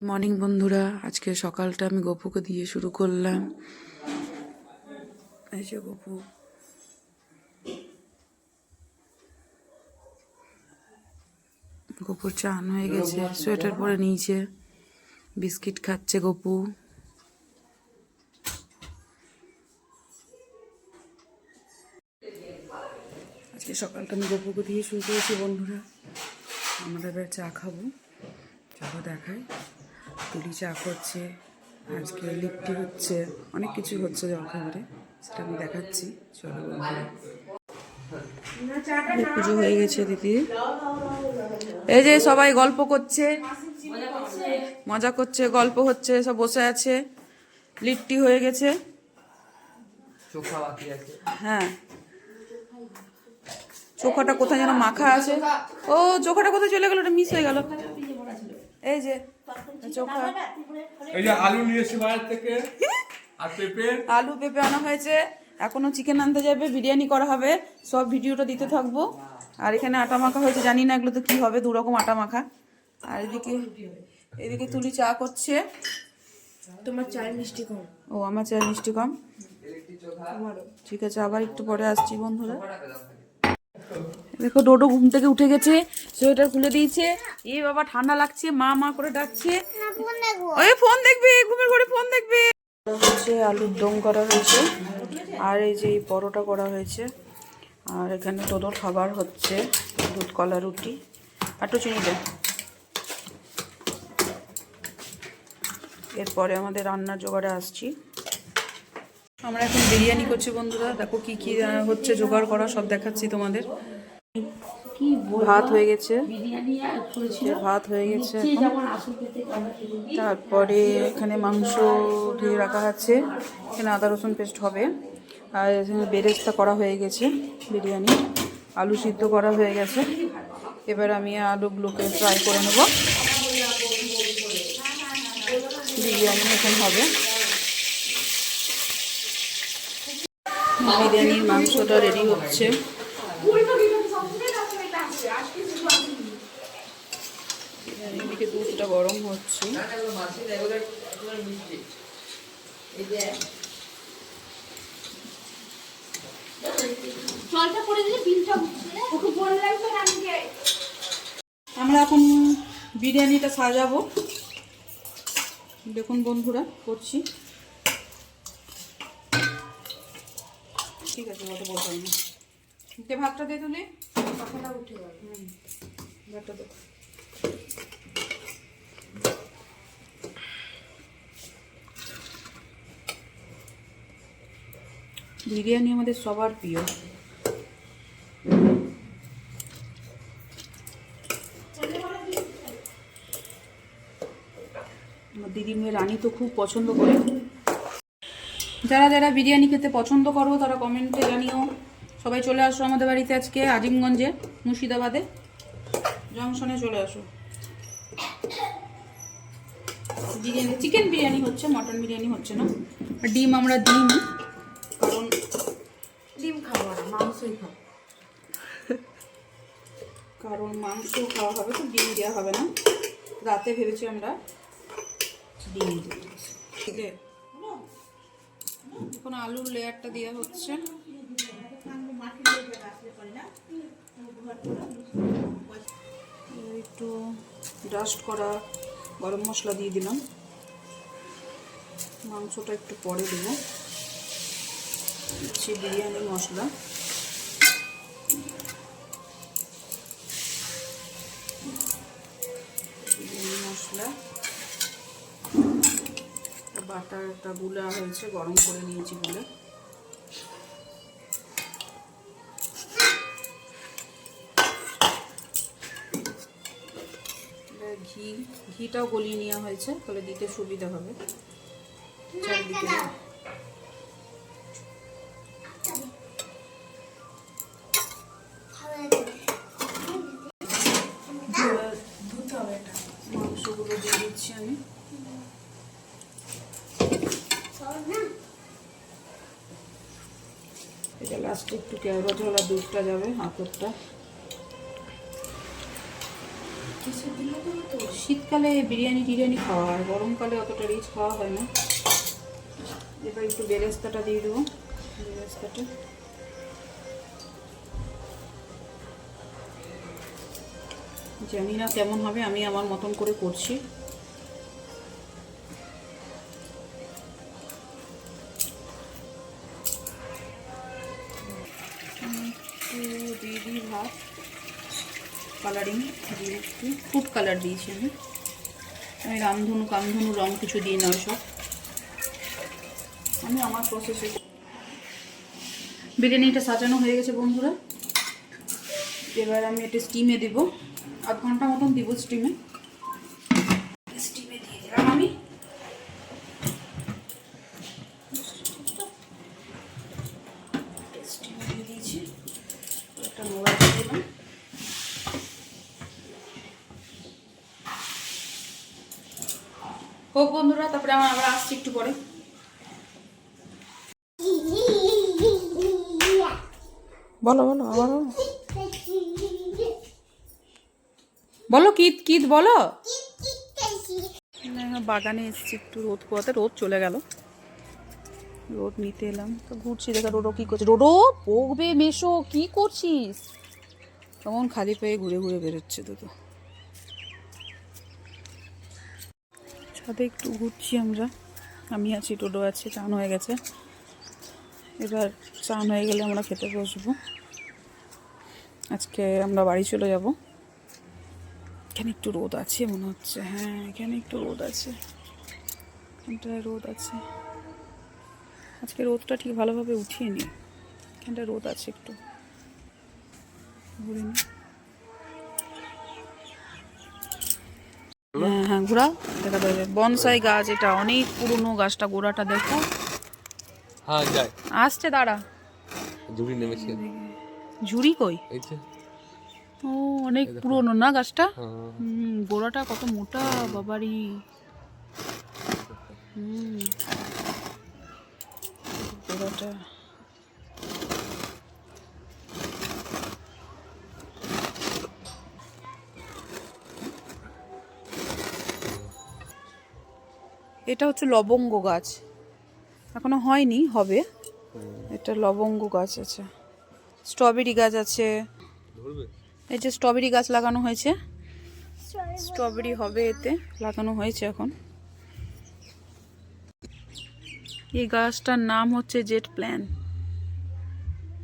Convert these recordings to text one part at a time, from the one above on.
Morning বন্ধুরা, আজকে সকালটা আমি গপুকে দিয়ে শুরু করলাম। এই যে গপু, গপুর চান হয়ে গেছে, সোয়েটার পরে নিয়েছে, বিস্কিট খাচ্ছে গপু। আজকে সকালটা আমি গপুকে দিয়ে শুরু করেছি বন্ধুরা। আমরা এবার চা খাবো, চা দেখাই। তুলি চা করছে, আজকে লিফটি হচ্ছে, অনেক কিছু হচ্ছে জলখাবারে, সেটা আমি দেখাচ্ছি। চলো বন্ধুরা, পুজো হয়ে গেছে দিদি। এই যে সবাই গল্প করছে, মজা করছে, গল্প হচ্ছে, সব বসে আছে। লিট্টি হয়ে গেছে, হ্যাঁ। চোখাটা কোথায় যেন মাখা আছে। ও চোখাটা কোথায় চলে গেল, ওটা মিস হয়ে গেল। এই যে চোখা, এই যে আলু নিয়ে এসে বাইরে থেকে, আর পেঁপে, আলু পেঁপে আনা হয়েছে। এখনো চিকেন আনতে যাবে, বিরিয়ানি করা হবে, সব ভিডিওটা দিতে থাকবো। আর এখানে আটা মাখা হয়েছে, জানি না এগুলো তো কি হবে, 2 রকম আটা মাখা। আর এদিকে তুলি চা করছে। তোমার চায়ের মিষ্টি কম। ও, আমার চায়ের মিষ্টি কম, ঠিক আছে। আবার একটু পরে আসছি বন্ধুরা। দেখো ডোডো ঘুম থেকে উঠে গেছে, সোয়েটার খুলে দিয়েছে। এ বাবা ঠান্ডা লাগছে, মা মা করে ডাকছে। ওই ফোন দেখবে, ঘুমের ঘরে ফোন দেখবে। হচ্ছে আলুর দম করা হয়েছে, আর এই যে পরোটা করা হয়েছে। আর এখানে ডোডোর খাবার হচ্ছে দুধ কলা রুটি। একটু চিনি দেন। এরপরে আমাদের রান্নার জোগাড়ে আসছি। আমরা এখন বিরিয়ানি করছি বন্ধুরা। দেখো কি কি হচ্ছে জোগাড় করা, সব দেখাচ্ছি তোমাদের। ভাত হয়ে গেছে, ভাত হয়ে গেছে এখন। তারপরে এখানে মাংস ধুয়ে রাখা আছে, এখানে আদা রসুন পেস্ট হবে। আর এখানে বেরেস্তা করা হয়ে গেছে বিরিয়ানি, আলু সিদ্ধ করা হয়ে গেছে। এবার আমি আলুগুলোকে ফ্রাই করে নেব, বিরিয়ানি এখন হবে। বিরিয়ানির মাংসটা রেডি হচ্ছে। এদিকে দুধটা গরম হচ্ছে। আমরা এখন বিরিয়ানিটা সাজাবো, দেখুন বন্ধুরা করছি। ঠিক আছে, ওটা বলতে হবে না। ভাতটা দিয়ে তুলে কথাটা উঠে গেল। ভাতটা দেখো। বিরিয়ানি আমাদের সবার প্রিয়। আমার দিদি মেয়ে রানী তো খুব পছন্দ করে। যারা যারা বিরিয়ানি খেতে পছন্দ করো তারা কমেন্টে জানিও। সবাই চলে আসো আমাদের বাড়িতে আজকে, আজিমগঞ্জে, মুর্শিদাবাদে জংশনে চলে আসো। বিরিয়ানি, চিকেন বিরিয়ানি হচ্ছে, মটন বিরিয়ানি হচ্ছে না। ডিম আমরা দিইনি, কারণ ডিম খাবো না, মাংসই খাবো। কারণ মাংস খাওয়া হবে তো ডিম দেওয়া হবে না। রাতে ভেবেছি আমরা ডিম দিয়ে ঠিক আছে। এখন আলুর লেয়ারটা দেওয়া হচ্ছে। একটু ডাস্ট করা গরম মশলা দিয়ে দিলাম। মাংসটা একটু পরে দেবো। দিচ্ছি বিরিয়ানি মশলা। বিরিয়ানি মশলা, বাটারটা গুলা হয়েছে, গরম করে নিয়েছি বলে। ঘিটাও গলিয়ে নেওয়া হয়েছে, তাহলে দিতে সুবিধা হবে চারিদিকে। মাংসগুলো দিয়ে দিচ্ছি আমি। এটা লাস্টে একটু কেওড়া ঝোলা দুধটা যাবে, আতরটা। শীতকালে বিরিয়ানি খাওয়া হয়, গরমকালে অতটা রিচ খাওয়া হয় না। এবার একটু বেরেস্তাটা দিয়ে দেবো। বেরেস্তাটা জানি না কেমন হবে, আমি আমার মতন করে করছি। দিয়ে দিই ভাত, কালারিং দিয়ে একটু ফুড কালার দিয়েছি আমি রামধনু রং কিছু দিয়ে না, সব আমি আমার প্রসেসে। বিরিয়ানিটা সাজানো হয়ে গেছে বন্ধুরা। এবার আমি এটা স্টিমে দেবো, আধ ঘন্টা মতন দিব স্টিমে। স্টিমে দিয়ে দিলাম আমি। স্টিমে দিয়ে দিয়েছি, একটা মোবাইল দিয়ে দিলাম। হোক বন্ধুরা, তারপরে আমার আবার আসছি একটু পরে। বলো বলো আবার বলো, কিত বলো। বাগানে এসছি একটু রোদ পোয়াতে, রোদ চলে গেল, রোদ নিতে এলাম। তো ঘুরছি, দেখা রোডো কি করছে। রোডো বকবে, মেশো কি করছিস? কেমন খালি পায়ে ঘুরে ঘুরে বেরোচ্ছে। তো ছাদে একটু ঘুরছি আমরা, আমি আছি, টোটো আছে। চান হয়ে গেছে, এবার চান হয়ে গেলে আমরা খেতে বসবো। আজকে আমরা বাড়ি চলে যাব। এখানে একটু রোদ আছে মনে হচ্ছে, হ্যাঁ এখানে একটু রোদ আছে, এখানটায় রোদ আছে। আজকে রোদটা ঠিক ভালোভাবে উঠিয়ে নি, এখানটায় রোদ আছে একটু। ঘুরে নি, হ্যাঁ হ্যাঁ ঘোরা দেখা যাবে। বনসাই গাছ, এটা অনেক পুরনো গাছটা, গোড়াটা দেখো। হ্যাঁ যাই আসছে, দাঁড়া। ঝুড়ি নেমেছে। ঝুড়ি কই? এই যে ও অনেক পুরনো না গাছটা। হ্যাঁ গোড়াটা কত মোটা বাবারি। গোড়াটা এটা হচ্ছে লবঙ্গ গাছ, এখনো হয়নি, হবে। এটা লবঙ্গ গাছ আছে। স্ট্রবেরি গাছ আছে, এই যে স্ট্রবেরি গাছ লাগানো হয়েছে, স্ট্রবেরি হবে এতে, লাগানো হয়েছে এখন। এই গাছটার নাম হচ্ছে জেট প্ল্যান।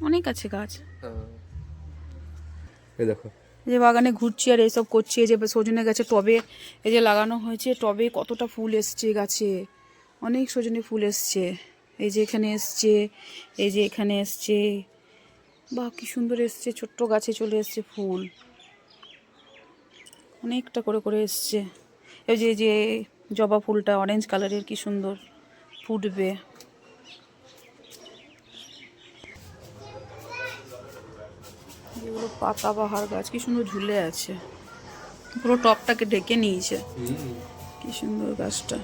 অনেক আছে গাছ। এই দেখো, এই যে বাগানে ঘুরছি আর এইসব করছি। এই যে সজনে গাছে টবে, এই যে লাগানো হয়েছে টবে, কতটা ফুল এসছে গাছে, অনেক সজনে ফুল এসছে। এই যে এখানে এসছে, এই যে এখানে এসছে, বাহ কি সুন্দর এসছে, ছোট্ট গাছে চলে এসছে ফুল, অনেকটা করে করে এসছে। এই যে জবা ফুলটা অরেঞ্জ কালারের, কি সুন্দর ফুটবে। এগুলো পাতাবাহার গাছ, কি সুন্দর ঝুলে আছে, পুরো টপটাকে ঢেকে নিয়েছে, কি সুন্দর গাছটা।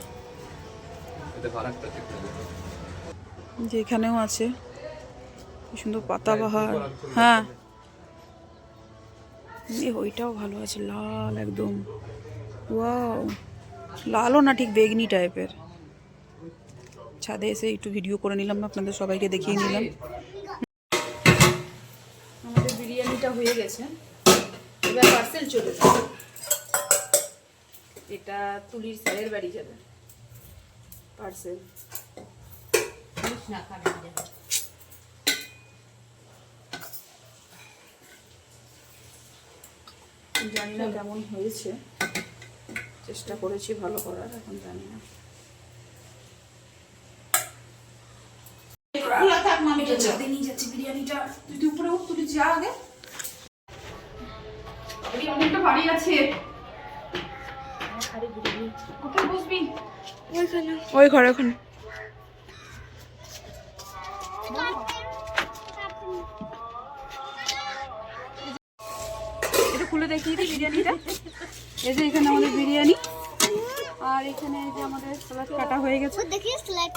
যে এখানেও আছে, কি সুন্দর পাতাবাহার। হ্যাঁ ওইটাও ভালো আছে, লাল একদম, ওয়াও, লালও না ঠিক বেগনি টাইপের। ছাদে এসে একটু ভিডিও করে নিলাম, আপনাদের সবাইকে দেখিয়ে নিলাম। আমাদের বিরিয়ানিটা হয়ে গেছে, এবার পার্সেল চলে যাবে। এটা তুলির স্যারের বাড়ি যাবে পার্সেল। জানি না কেমন হয়েছে, চেষ্টা করেছি ভালো করার, এখন জানি না। নিয়ে যাচ্ছি বিরিয়ানিটা, তুই উপরে উঠ, তুই যা আগে, অনেকটা ভারী আছে। কোথায় বসবি? ওই ঘরে ওখানে। এটা খুলে দেখিয়ে দিই বিরিয়ানিটা। এই যে এখানে আমাদের বিরিয়ানি, আর এখানে এই যে আমাদের স্যালাড কাটা হয়ে গেছে,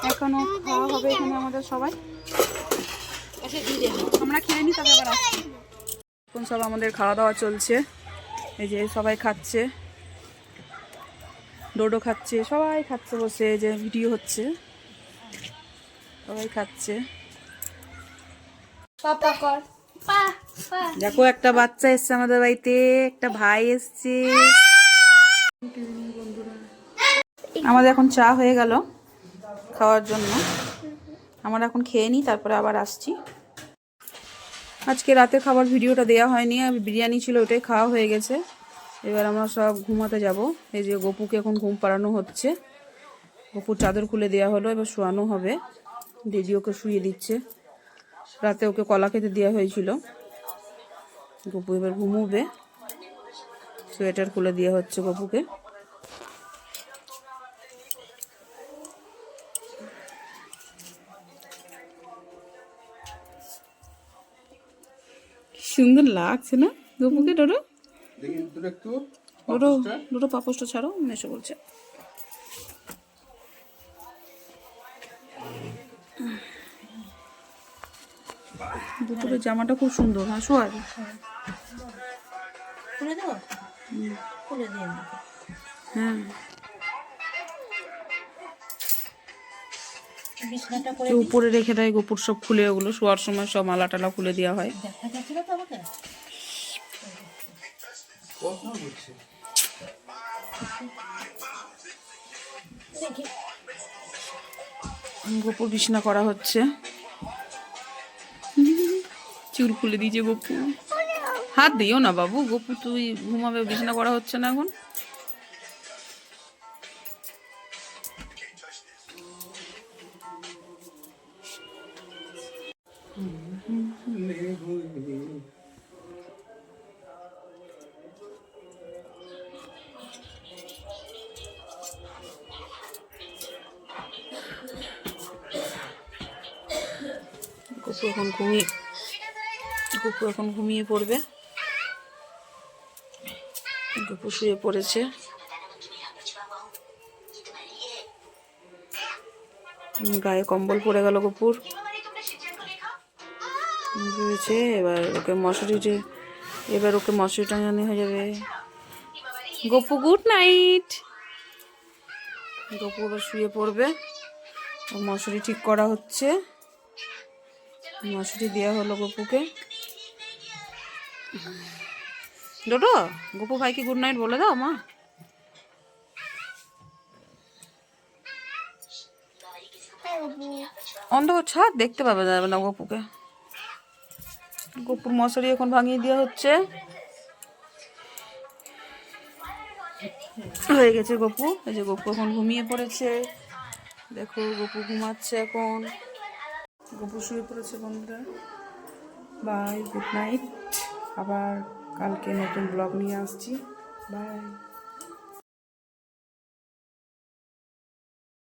এখনো খাওয়া হবে এখানে আমাদের সবাই। আমরা খেয়ে নিই, তবে আবার আসছি। এখন সব আমাদের খাওয়া দাওয়া চলছে, এই যে সবাই খাচ্ছে, ডোডো খাচ্ছে, সবাই খাচ্ছে বসে, এই যে ভিডিও হচ্ছে, সবাই খাচ্ছে। পাপা কর পা পা। দেখো একটা বাচ্চা এসছে আমাদের বাড়িতে, একটা ভাই এসছে। আমাদের এখন চা হয়ে গেল খাওয়ার জন্য, আমরা এখন খেয়ে নিই, তারপরে আবার আসছি। আজকে রাতে খাবার ভিডিওটা দেওয়া হয়নি, বিরিয়ানি ছিল ওটাই খাওয়া হয়ে গেছে। এবার আমরা সব ঘুমাতে যাব। এই যে গপুকে এখন ঘুম পাড়ানো হচ্ছে, গপুর চাদর খুলে দেওয়া হলো, এবার শোয়ানো হবে। দিদি ওকে শুয়ে দিচ্ছে, রাতে ওকে কলা খেতে দেওয়া হয়েছিল। গপু এবার ঘুমোবে, সোয়েটার খুলে দেওয়া হচ্ছে গপুকে। সুন্দর লাগছে না গপুকে? ডোডো ডোডো ডোডো পাপোসটা ছাড়ো, মেশো বলছে। দুপুরের জামাটা খুব সুন্দর। হ্যাঁ শোয়ার খুলে দেবো, খুলে দিয়ে হ্যাঁ, বিছানাটা করে কেউ উপরে রেখে দেয় গোপুর, সব খুলে ওগুলো শোয়ার সময় সব মালা টালা খুলে দেওয়া হয়। দেখা যাচ্ছিল তো আমাকে। গোপুর বিছানা করা হচ্ছে, চুল খুলে দিয়েছে গপু। হাত দিও না বাবু, গপু তুই ঘুমাবে, বিছানা করা হচ্ছে না এখন। গপু এখন ঘুমিয়ে পড়বে। গপু শুয়ে পড়েছে, গায়ে কম্বল পড়ে গেল গপুর, রয়েছে। এবার ওকে মশারি টাঙানো হয়ে যাবে। Gopu good night. গপু এবার শুয়ে পড়বে, মশারি ঠিক করা হচ্ছে, মশারি দেওয়া হলো গপুকে। ডোডো গপু ভাইকে গুড নাইট বলে দাও মা। অন্ধকার ছাদ দেখতে পাবে যাবে না গপুকে। গপুর মশারি এখন ভাঙিয়ে দেওয়া হচ্ছে, হয়ে গেছে গপু। এই যে গপু এখন ঘুমিয়ে পড়েছে, দেখো গপু ঘুমাচ্ছে এখন। গপু শুয়ে পড়েছে বন্ধুরা। Bye, good night. আবার কালকে নতুন ব্লগ নিয়ে আসছি। বাই।